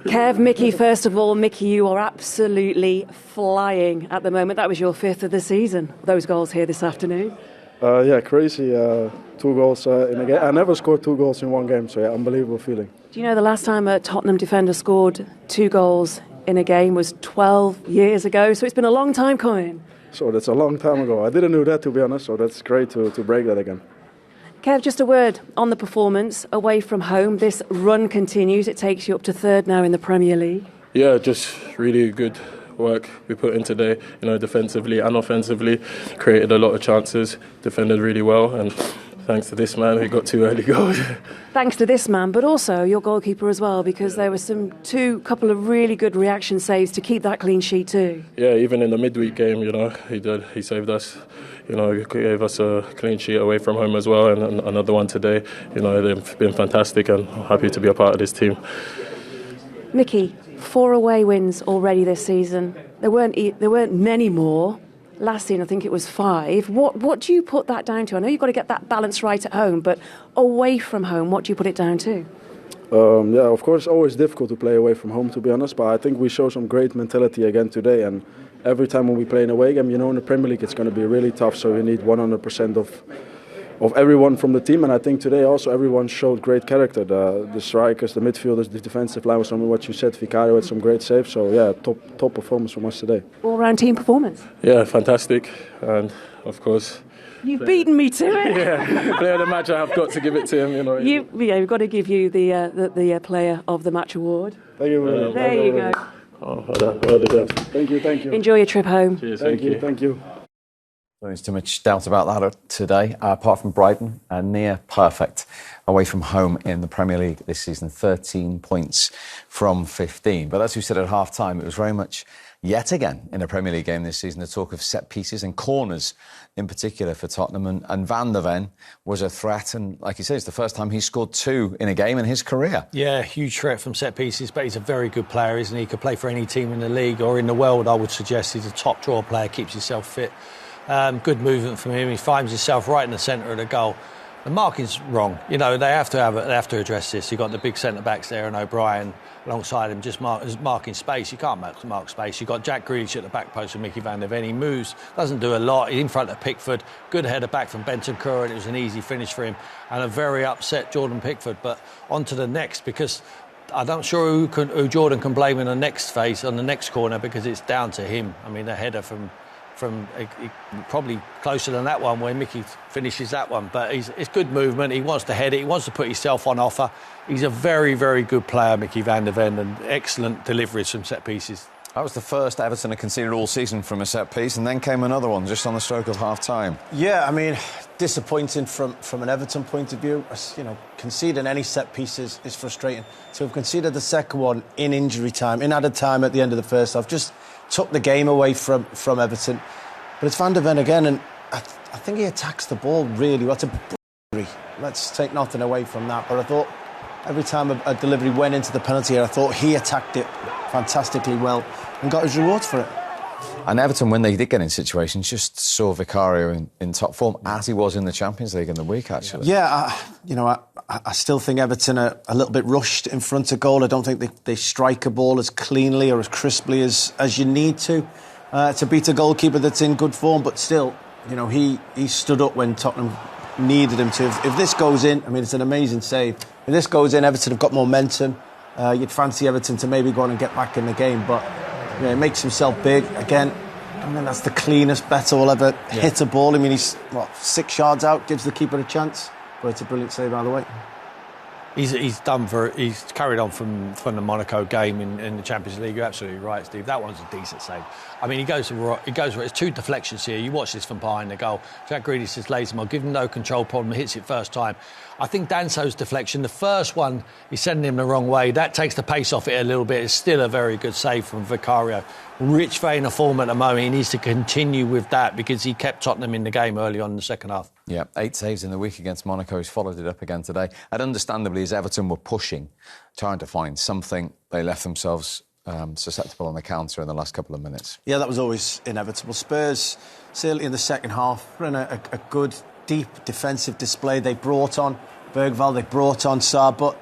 Kev, Micky, first of all, Micky, you are absolutely flying at the moment. That was your 5th of the season, those goals here this afternoon. Yeah, crazy. 2 goals in a game. I never scored 2 goals in one game, so yeah, unbelievable feeling. Do you know the last time a Tottenham defender scored 2 goals in a game was 12 years ago? So it's been a long time coming. So that's a long time ago. I didn't know that, to be honest, so that's great to break that again. Kev, just a word on the performance away from home. This run continues. It takes you up to 3rd now in the Premier League. Yeah, just really good work we put in today, defensively and offensively. Created a lot of chances, defended really well, and thanks to this man, we got 2 early goals. Thanks to this man, but also your goalkeeper as well, because there were couple of really good reaction saves to keep that clean sheet too. Yeah, even in the midweek game, he saved us. He gave us a clean sheet away from home as well, and another one today. They've been fantastic, and I'm happy to be a part of this team. Micky, 4 away wins already this season. There weren't many more. Last season, I think it was 5. What do you put that down to? I know you've got to get that balance right at home, but away from home, what do you put it down to? Yeah, of course, it's always difficult to play away from home, to be honest, but I think we show some great mentality again today, and every time when we play an away game, in the Premier League it's going to be really tough, so you need 100% of everyone from the team, and I think today also everyone showed great character. The strikers, the midfielders, the defensive line, was some of what you said. Vicario had some great saves, so yeah, top performance from us today. All-round team performance. Yeah, fantastic, and of course. You've beaten me to it. Yeah, player of the match. I have got to give it to him. We've got to give you the player of the match award. Thank you. There you go. Oh, thank you. Enjoy your trip home. Cheers, thank you. There's too much doubt about that today. Apart from Brighton, near perfect away from home in the Premier League this season, 13 points from 15. But as we said at half-time, it was very much yet again in a Premier League game this season the talk of set pieces and corners in particular for Tottenham. And Van der Ven was a threat, and like you said, it's the first time he's scored 2 in a game in his career. Yeah, huge threat from set pieces, but he's a very good player, isn't he? He could play for any team in the league or in the world, I would suggest. He's a top draw player, keeps himself fit. Good movement from him. He finds himself right in the centre of the goal. The marking's wrong. They have to address this. You've got the big centre backs there and O'Brien alongside him, just marking space. You can't mark space. You've got Jack Grealish at the back post with Micky van der Ven. He moves, doesn't do a lot. He's in front of Pickford. Good header back from Bentancur, and it was an easy finish for him. And a very upset Jordan Pickford. But on to the next, because I'm not sure who Jordan can blame in the next phase, on the next corner, because it's down to him. I mean, the header from probably closer than that one where Micky finishes that one, but it's good movement. He wants to head it, he wants to put himself on offer. He's a very, very good player, Micky van der Ven, and excellent deliveries from set pieces. That was the first Everton had conceded all season from a set piece, and then came another one just on the stroke of half-time. Yeah, I mean, disappointing from an Everton point of view. Conceding any set piece is frustrating. So we've conceded the second one in injury time, in added time at the end of the first half. Just took the game away from Everton. But it's Van der Ven again, and I think he attacks the ball really well. It's a delivery. Let's take nothing away from that. But I thought every time a delivery went into the penalty area, I thought he attacked it fantastically well and got his rewards for it. And Everton, when they did get in situations, just saw Vicario in top form, as he was in the Champions League in the week, actually. Yeah, I still think Everton are a little bit rushed in front of goal. I don't think they strike a ball as cleanly or as crisply as you need to beat a goalkeeper that's in good form. But still, he stood up when Tottenham needed him to. If this goes in, I mean, it's an amazing save. If this goes in, Everton have got momentum. You'd fancy Everton to maybe go on and get back in the game, but he makes himself big again. I mean, that's the cleanest Beto will ever hit a ball. I mean, he's 6 yards out, gives the keeper a chance, but it's a brilliant save by the way. He's carried on from the Monaco game in the Champions League. You're absolutely right, Steve. That one's a decent save. I mean, he goes for it's 2 deflections here. You watch this from behind the goal. Jack Grealish just lays him on, give him no control problem, hits it first time. I think Danso's deflection, the first one, he's sending him the wrong way. That takes the pace off it a little bit. It's still a very good save from Vicario. Rich vein of form at the moment. He needs to continue with that because he kept Tottenham in the game early on in the second half. Yeah, 8 saves in the week against Monaco. He's followed it up again today. And understandably, as Everton were pushing, trying to find something, they left themselves susceptible on the counter in the last couple of minutes. Yeah, that was always inevitable. Spurs, certainly in the second half, ran a good, deep defensive display. They brought on Bergvall, they brought on Sarr, but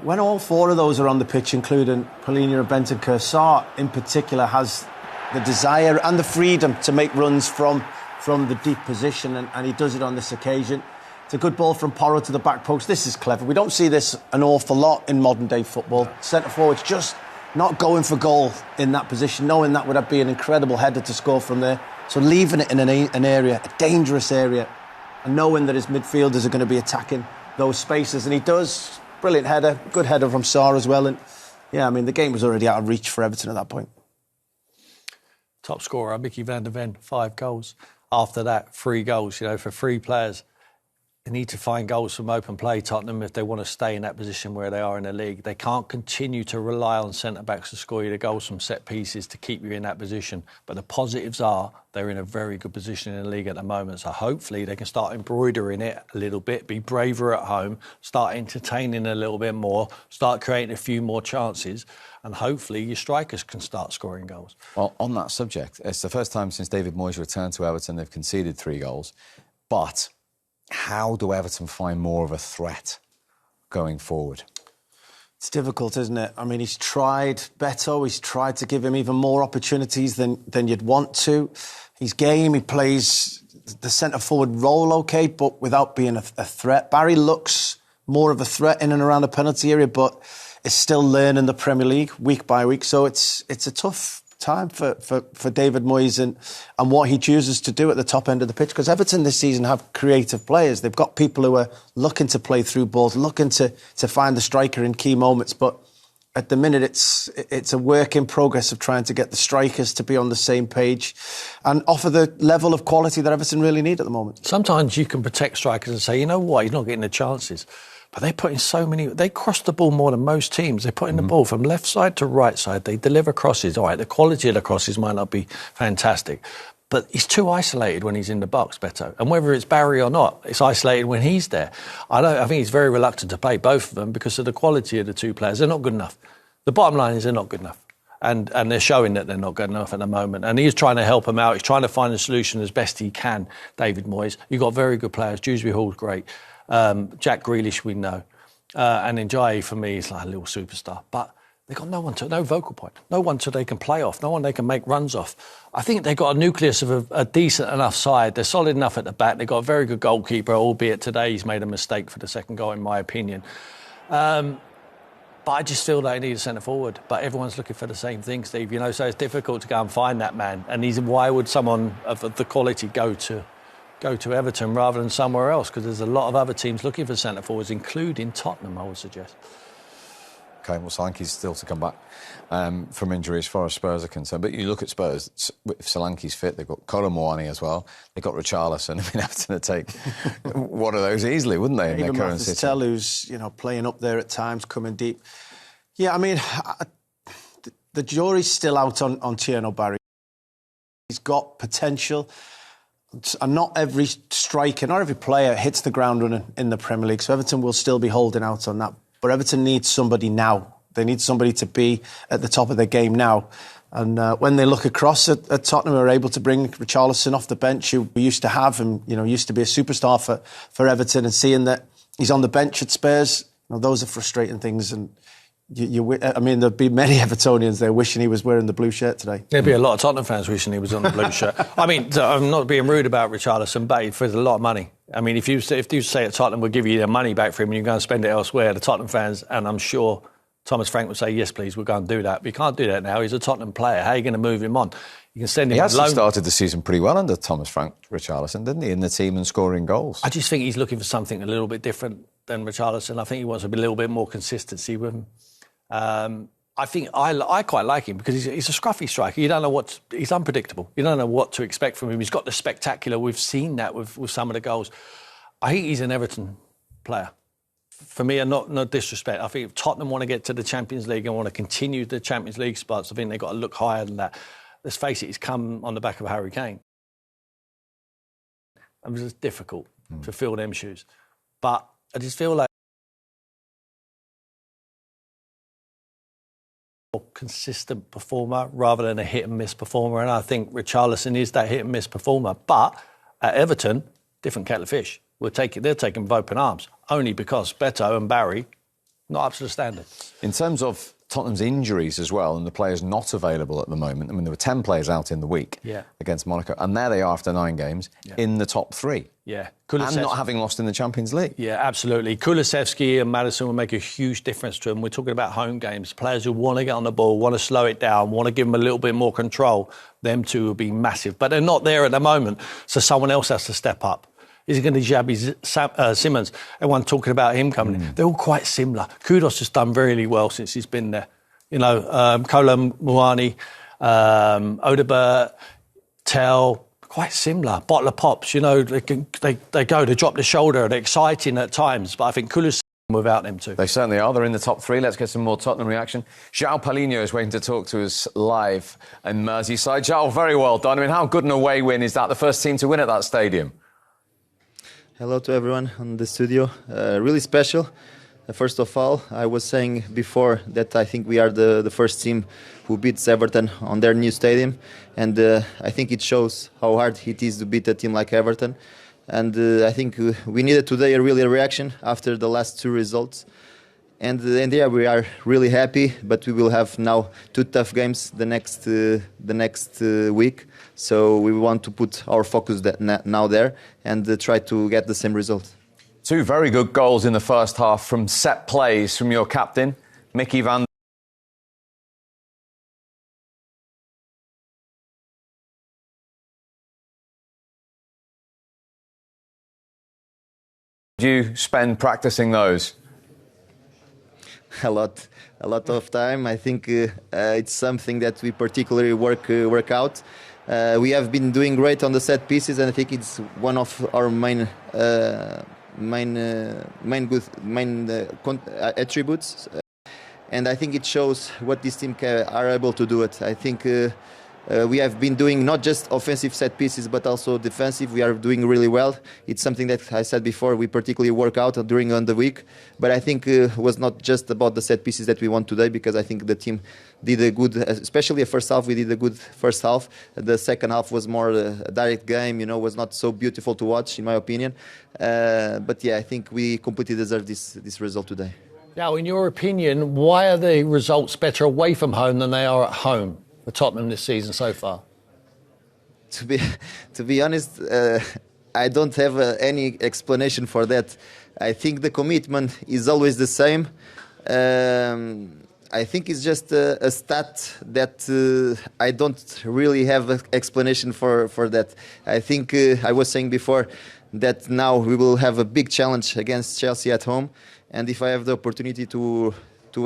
when all four of those are on the pitch, including Palhinha and Bentancur, Sarr in particular has the desire and the freedom to make runs from the deep position, and he does it on this occasion. It's a good ball from Porro to the back post. This is clever. We don't see this an awful lot in modern-day football. Centre-forwards just not going for goal in that position, knowing that would be an incredible header to score from there. So leaving it in an area, a dangerous area, and knowing that his midfielders are going to be attacking those spaces. And he does. Brilliant header. Good header from Sarr as well. And, yeah, I mean, the game was already out of reach for Everton at that point. Top scorer, Micky van der Ven, 5 goals. After that, 3 goals, for 3 players. They need to find goals from open play, Tottenham, if they want to stay in that position where they are in the league. They can't continue to rely on centre-backs to score you the goals from set pieces to keep you in that position. But the positives are they're in a very good position in the league at the moment. So hopefully they can start embroidering it a little bit, be braver at home, start entertaining a little bit more, start creating a few more chances, and hopefully your strikers can start scoring goals. Well, on that subject, it's the first time since David Moyes returned to Everton they've conceded 3 goals. But how do Everton find more of a threat going forward? It's difficult, isn't it? I mean, he's tried Beto, he's tried to give him even more opportunities than you'd want to. He's game, he plays the centre-forward role OK, but without being a threat. Barry looks more of a threat in and around the penalty area, but is still learning the Premier League week by week. So it's a tough time for David Moyes and what he chooses to do at the top end of the pitch, because Everton this season have creative players. They've got people who are looking to play through balls, looking to find the striker in key moments, but at the minute it's a work in progress of trying to get the strikers to be on the same page and offer the level of quality that Everton really need at the moment. Sometimes you can protect strikers and say, you know what, he's not getting the chances. But they put in so many... They cross the ball more than most teams. They put in the ball from left side to right side. They deliver crosses. All right, the quality of the crosses might not be fantastic, but he's too isolated when he's in the box, Beto. And whether it's Barry or not, it's isolated when he's there. I think he's very reluctant to play both of them because of the quality of the 2 players. They're not good enough. The bottom line is they're not good enough. And they're showing that they're not good enough at the moment. And he's trying to help them out. He's trying to find a solution as best he can, David Moyes. You've got very good players. Dewsbury Hall's great. Jack Grealish, we know. And Njai, for me, is like a little superstar. But they've got no vocal point. No one they can play off. No one they can make runs off. I think they've got a nucleus of a decent enough side. They're solid enough at the back. They've got a very good goalkeeper, albeit today he's made a mistake for the second goal, in my opinion. But I just feel they need a centre-forward. But everyone's looking for the same thing, Steve. So it's difficult to go and find that man. And why would someone of the quality go to Everton rather than somewhere else? Because there's a lot of other teams looking for centre-forwards, including Tottenham, I would suggest. OK, well, Solanke's still to come back from injury as far as Spurs are concerned. But you look at Spurs, if Solanke's fit, they've got Kolo Muani as well. They've got Richarlison. I mean, Everton would take one of those easily, wouldn't they, in their current situation? Even who's, playing up there at times, coming deep. Yeah, I mean, the jury's still out on Tierno Barry. He's got potential. And not every striker, not every player hits the ground running in the Premier League. So Everton will still be holding out on that. But Everton needs somebody now. They need somebody to be at the top of their game now. And when they look across at Tottenham, we were able to bring Richarlison off the bench, who we used to have, and used to be a superstar for Everton. And seeing that he's on the bench at Spurs, those are frustrating things. And there'd be many Evertonians there wishing he was wearing the blue shirt today. There'd be a lot of Tottenham fans wishing he was on the blue shirt. I mean, I'm not being rude about Richarlison, but for a lot of money. I mean, if you say at Tottenham we'll give you their money back for him and you go and spend it elsewhere, the Tottenham fans, and I'm sure Thomas Frank would say, yes, please, we'll go and do that. But you can't do that now. He's a Tottenham player. How are you going to move him on? You can send him He actually started the season pretty well under Thomas Frank, Richarlison, didn't he, in the team and scoring goals? I just think he's looking for something a little bit different than Richarlison. I think he wants a little bit more consistency with him. I think I quite like him because he's a scruffy striker. You don't know he's unpredictable. You don't know what to expect from him. He's got the spectacular. We've seen that with some of the goals. I think he's an Everton player. For me, and no disrespect, I think if Tottenham want to get to the Champions League and want to continue the Champions League spots, I think they've got to look higher than that. Let's face it, he's come on the back of Harry Kane. It was just difficult to fill them shoes. But I just feel like a consistent performer rather than a hit-and-miss performer, and I think Richarlison is that hit-and-miss performer. But at Everton, different kettle of fish. They're taking with open arms, only because Beto and Barry not up to the standard. In terms of Tottenham's injuries as well, and the players not available at the moment, I mean, there were 10 players out in the week against Monaco, and there they are after 9 games in the top 3. Yeah. And not having lost in the Champions League. Yeah, absolutely. Kulusevski and Maddison will make a huge difference to them. We're talking about home games. Players who want to get on the ball, want to slow it down, want to give them a little bit more control. Them two will be massive. But they're not there at the moment, so someone else has to step up. Is it going to be Xabi Simons? Everyone talking about him coming in. They're all quite similar. Kudos has done really well since he's been there. You know, Kolo Muani, Odebert, Tell, quite similar. Bottle of pops, you know, they drop the shoulder, they're exciting at times, but I think Kulusevski without them too. They certainly are. They're in the top 3. Let's get some more Tottenham reaction. Joao Palhinha is waiting to talk to us live in Merseyside. Joao, very well done. I mean, how good an away win is that? The first team to win at that stadium. Hello to everyone in the studio. Really special. First of all, I was saying before that I think we are the first team who beats Everton on their new stadium, and I think it shows how hard it is to beat a team like Everton. And I think we needed today a reaction after the last 2 results. And yeah, we are really happy, but we will have now 2 tough games the next week. So we want to put our focus now there and try to get the same result. 2 very good goals in the first half from set plays from your captain, Micky van. Did you spend practicing those? A lot of time. I think it's something that we particularly work out. We have been doing great on the set pieces, and I think it's one of our main attributes. And I think it shows what this team are able to do. I think we have been doing not just offensive set pieces, but also defensive. We are doing really well. It's something that I said before, we particularly work out during the week. But I think it was not just about the set pieces that we won today, because I think the team did a good, especially the first half, we did a good first half. The second half was more a direct game, you know, was not so beautiful to watch, in my opinion. But yeah, I think we completely deserve this result today. Now, in your opinion, why are the results better away from home than they are at home for Tottenham this season so far? To be honest, I don't have any explanation for that. I think the commitment is always the same. I think it's just a stat that I don't really have an explanation for that. I think I was saying before that now we will have a big challenge against Chelsea at home, and if I have the opportunity to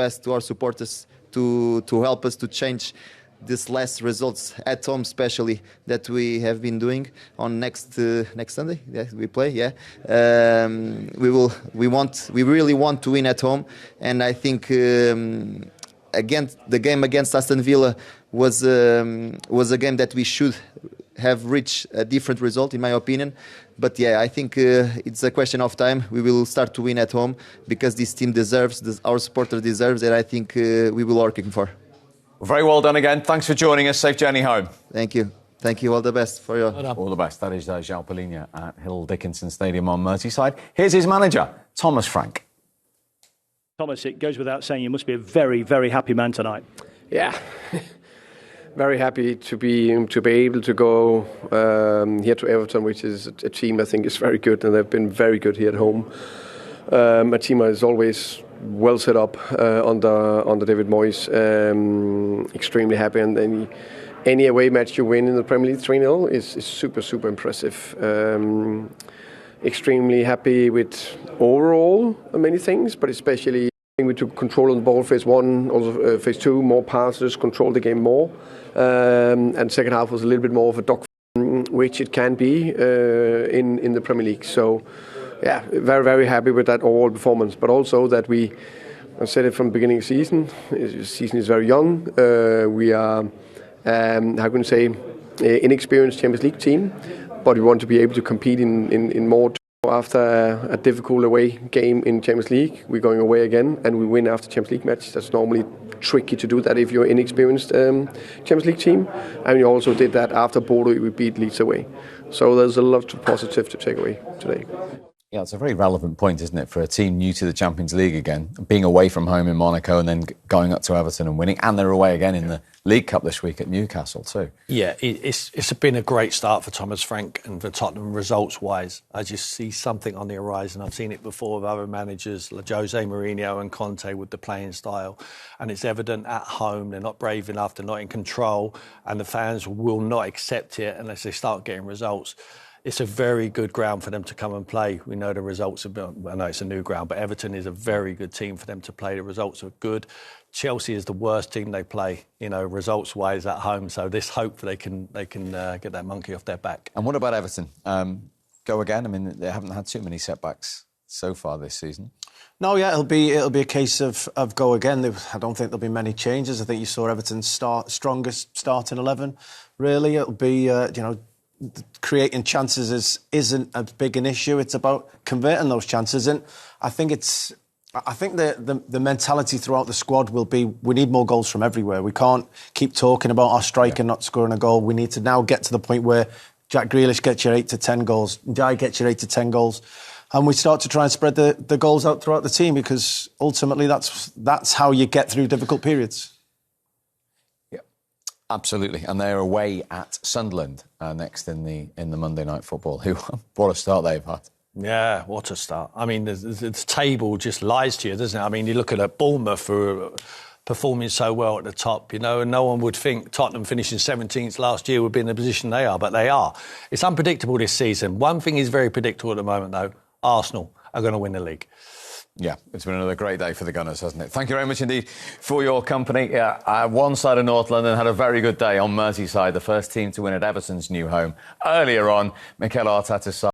ask to our supporters to help us to change these last results at home, especially that we have been doing on next Sunday. Yeah, we play. Yeah, we really want to win at home, and I think again the game against Aston Villa was a game that we should have reached a different result, in my opinion. But yeah, I think it's a question of time. We will start to win at home because this team deserves, our supporter deserves, and I think we will working for. Very well done again. Thanks for joining us. Safe journey home. Thank you. Thank you. All the best for you. All the best. That is Joao Palhinha at Hill Dickinson Stadium on Merseyside. Here's his manager, Thomas Frank. Thomas, it goes without saying you must be a very, very happy man tonight. Yeah, very happy to be able to go here to Everton, which is a team I think is very good, and they've been very good here at home. A team that is always well set up under David Moyes. Extremely happy, and any away match you win in the Premier League 3-0 is super impressive. Extremely happy with overall many things, but especially we took control of the ball phase 1, also phase 2, more passes, controlled the game more, and second half was a little bit more of a dogfight, which it can be in the Premier League. So yeah, very happy with that overall performance, but also that I said it from the beginning of the season. The season is very young. We are, how can you say, inexperienced Champions League team, but we want to be able to compete in more. After a difficult away game in Champions League, we're going away again, and we win after Champions League match. That's normally tricky to do that if you're an inexperienced Champions League team, and we also did that after Bordeaux. We beat Leeds away. So there's a lot of positive to take away today. Yeah, it's a very relevant point, isn't it, for a team new to the Champions League again, being away from home in Monaco and then going up to Everton and winning, and they're away again in the League Cup this week at Newcastle too. Yeah, it's been a great start for Thomas Frank and for Tottenham results-wise. I just see something on the horizon. I've seen it before with other managers, like Jose Mourinho and Conte, with the playing style. And it's evident at home, they're not brave enough, they're not in control, and the fans will not accept it unless they start getting results. It's a very good ground for them to come and play. We know the results have been, I know it's a new ground, but Everton is a very good team for them to play. The results are good. Chelsea is the worst team they play, results-wise at home. So this hope that they can get that monkey off their back. And what about Everton? Go again? I mean, they haven't had too many setbacks so far this season. No, yeah, it'll be a case of go again. I don't think there'll be many changes. I think you saw Everton's strongest starting 11. Really, it'll be creating chances isn't as big an issue. It's about converting those chances, and I think the mentality throughout the squad will be we need more goals from everywhere. We can't keep talking about our striker not scoring a goal. We need to now get to the point where Jack Grealish gets your 8 to 10 goals, Ndiaye gets your 8 to 10 goals, and we start to try and spread the goals out throughout the team, because ultimately that's how you get through difficult periods. Absolutely, and they're away at Sunderland next in the Monday Night Football. What a start they've had! Yeah, what a start! I mean, the table just lies to you, doesn't it? I mean, you look at Bournemouth who are performing so well at the top, and no one would think Tottenham finishing 17th last year would be in the position they are, but they are. It's unpredictable this season. One thing is very predictable at the moment, though: Arsenal are going to win the league. Yeah, it's been another great day for the Gunners, hasn't it? Thank you very much indeed for your company. One side of North London had a very good day on Merseyside, the first team to win at Everton's new home. Earlier on, Mikel Arteta's side